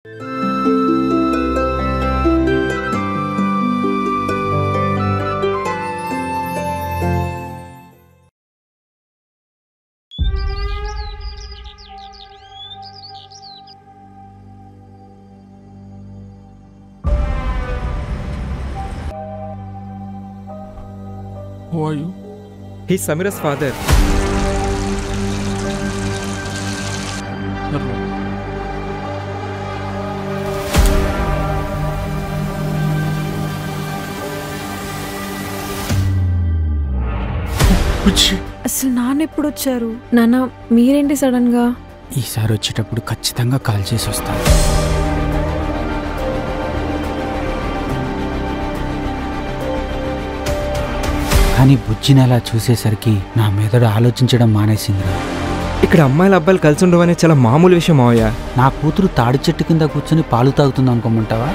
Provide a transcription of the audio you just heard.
Who are you? He's Samira's father. Hello. అసలు నాన్న ఎప్పుడు వచ్చారు? నాన్న మీరేంటి సడన్ గా? ఈసారి వచ్చేటప్పుడు ఖచ్చితంగా కాల్ చేసి వస్తాను. కానీ బుజ్జిని అలా చూసేసరికి నా మెదడు ఆలోచించడం మానేసిందిరా. ఇక్కడ అమ్మాయిల అబ్బాయిలు కలిసి ఉండడం అనేది చాలా మామూలు విషయం మావయ్య. నా కూతురు తాడి చెట్టు కింద కూర్చొని పాలు తాగుతుంది అనుకోమంటావా?